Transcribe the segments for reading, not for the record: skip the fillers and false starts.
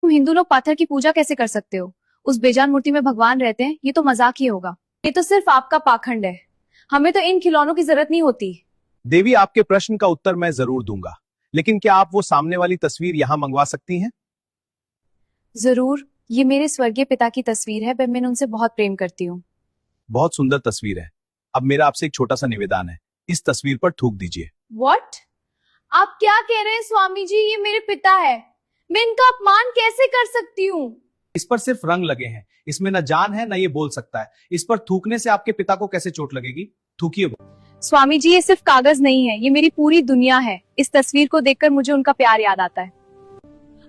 तुम हिंदू लोग पत्थर की पूजा कैसे कर सकते हो? उस बेजान मूर्ति में भगवान रहते हैं, ये तो मजाक ही होगा। ये तो सिर्फ आपका पाखंड है। हमें तो इन खिलौनों की जरूरत नहीं होती। देवी, आपके प्रश्न का उत्तर मैं जरूर दूंगा, लेकिन क्या आप वो सामने वाली तस्वीर यहाँ मंगवा सकती हैं? जरूर, ये मेरे स्वर्गीय पिता की तस्वीर है। मैं उनसे बहुत प्रेम करती हूँ। बहुत सुंदर तस्वीर है। अब मेरा आपसे एक छोटा सा निवेदन है, इस तस्वीर पर थूक दीजिए। व्हाट? आप क्या कह रहे हैं स्वामी जी? ये मेरे पिता है, मैं इनका अपमान कैसे कर सकती हूँ? इस पर सिर्फ रंग लगे हैं, इसमें न जान है न ये बोल सकता है। इस पर थूकने से आपके पिता को कैसे चोट लगेगी? थूकिए। स्वामी जी, ये सिर्फ कागज नहीं है, ये मेरी पूरी दुनिया है। इस तस्वीर को देखकर मुझे उनका प्यार याद आता है।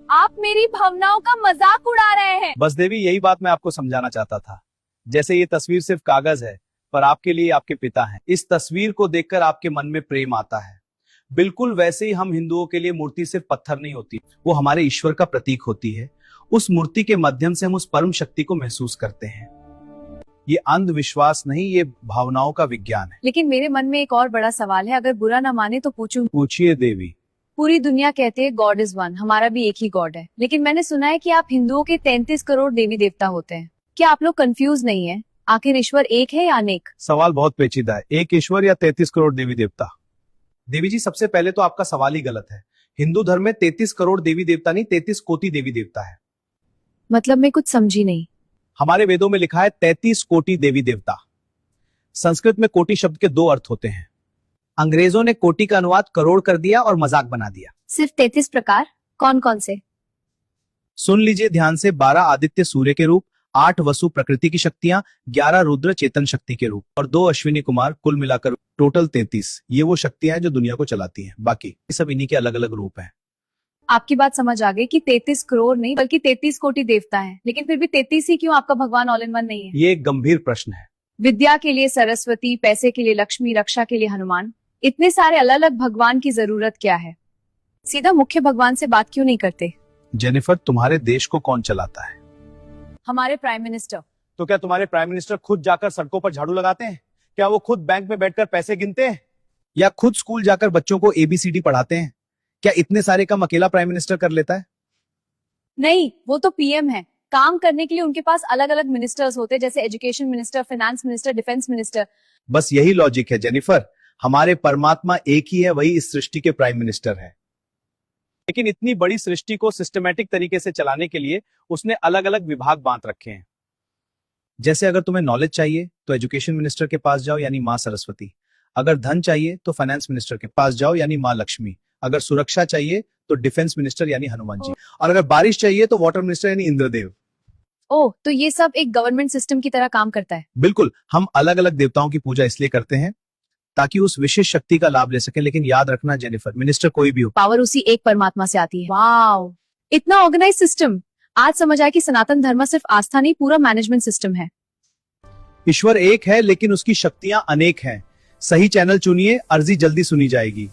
आप मेरी भावनाओं का मजाक उड़ा रहे हैं। बस देवी, यही बात मैं आपको समझाना चाहता था। जैसे ये तस्वीर सिर्फ कागज है, पर आपके लिए आपके पिता हैं। इस तस्वीर को देखकर आपके मन में प्रेम आता है। बिल्कुल वैसे ही हम हिंदुओं के लिए मूर्ति सिर्फ पत्थर नहीं होती, वो हमारे ईश्वर का प्रतीक होती है। उस मूर्ति के माध्यम से हम उस परम शक्ति को महसूस करते हैं। ये अंधविश्वास नहीं, ये भावनाओं का विज्ञान है। लेकिन मेरे मन में एक और बड़ा सवाल है, अगर बुरा ना माने तो पूछूं? पूछिए देवी। पूरी दुनिया कहते हैं गॉड इज वन, हमारा भी एक ही गॉड है, लेकिन मैंने सुना है कि आप हिंदुओं के 33 करोड़ देवी देवता होते हैं। क्या आप लोग कंफ्यूज नहीं है? आखिर ईश्वर एक है या अनेक? सवाल बहुत पेचीदा है, एक ईश्वर या 33 करोड़ देवी देवता? देवी जी, सबसे पहले तो आपका सवाल ही गलत है। हिंदू धर्म में 33 करोड़ देवी देवता नहीं, 33 कोटि देवी देवता है। मतलब मैं कुछ समझी नहीं। हमारे वेदों में लिखा है 33 कोटि देवी देवता। संस्कृत में कोटि शब्द के दो अर्थ होते हैं। अंग्रेजों ने कोटि का अनुवाद करोड़ कर दिया और मजाक बना दिया। सिर्फ 33 प्रकार? कौन कौन से? सुन लीजिए ध्यान से। 12 आदित्य सूर्य के रूप, 8 वसु प्रकृति की शक्तियां, 11 रुद्र चेतन शक्ति के रूप और 2 अश्विनी कुमार, कुल मिलाकर टोटल 33। ये वो शक्तियां हैं जो दुनिया को चलाती हैं। बाकी सब इन्हीं के अलग अलग रूप हैं। आपकी बात समझ आ गई कि 33 करोड़ नहीं बल्कि 33 कोटि देवता हैं, लेकिन फिर भी 33 ही क्यों? आपका भगवान ऑल इन वन नहीं है? ये एक गंभीर प्रश्न है। विद्या के लिए सरस्वती, पैसे के लिए लक्ष्मी, रक्षा के लिए हनुमान, इतने सारे अलग अलग भगवान की जरूरत क्या है? सीधा मुख्य भगवान से बात क्यों नहीं करते? जेनिफर, तुम्हारे देश को कौन चलाता है? हमारे प्राइम मिनिस्टर। तो क्या तुम्हारे प्राइम मिनिस्टर खुद जाकर सड़कों पर झाड़ू लगाते हैं? क्या वो खुद बैंक में बैठकर पैसे गिनते हैं? या खुद स्कूल जाकर बच्चों को ABCD पढ़ाते हैं? क्या इतने सारे काम अकेला प्राइम मिनिस्टर कर लेता है? नहीं, वो तो PM है। काम करने के लिए उनके पास अलग अलग मिनिस्टर्स होते हैं, जैसे education minister, finance minister, defence minister. बस यही लॉजिक है जेनिफर। हमारे परमात्मा एक ही है, वही इस सृष्टि के प्राइम मिनिस्टर है। लेकिन इतनी बड़ी सृष्टि को सिस्टमैटिक तरीके से चलाने के लिए उसने अलग अलग विभाग बांट रखे हैं। जैसे अगर तुम्हें नॉलेज चाहिए तो एजुकेशन मिनिस्टर के पास जाओ, यानी माँ सरस्वती। अगर धन चाहिए तो फाइनेंस मिनिस्टर के पास जाओ, यानी माँ लक्ष्मी। अगर सुरक्षा चाहिए तो डिफेंस मिनिस्टर यानी हनुमान जी। और अगर बारिश चाहिए तो वाटर मिनिस्टर यानी इंद्रदेव। ओह, तो ये सब एक गवर्नमेंट सिस्टम की तरह काम करता है। बिल्कुल। हम अलग अलग देवताओं की पूजा इसलिए करते हैं ताकि उस विशेष शक्ति का लाभ ले सके। लेकिन याद रखना जेनिफर, मिनिस्टर कोई भी हो, पावर उसी एक परमात्मा से आती है। वाओ, इतना ऑर्गेनाइज सिस्टम। आज समझ आया कि सनातन धर्म सिर्फ आस्था नहीं, पूरा मैनेजमेंट सिस्टम है। ईश्वर एक है लेकिन उसकी शक्तियां अनेक हैं। सही चैनल चुनिए, अर्जी जल्दी सुनी जाएगी।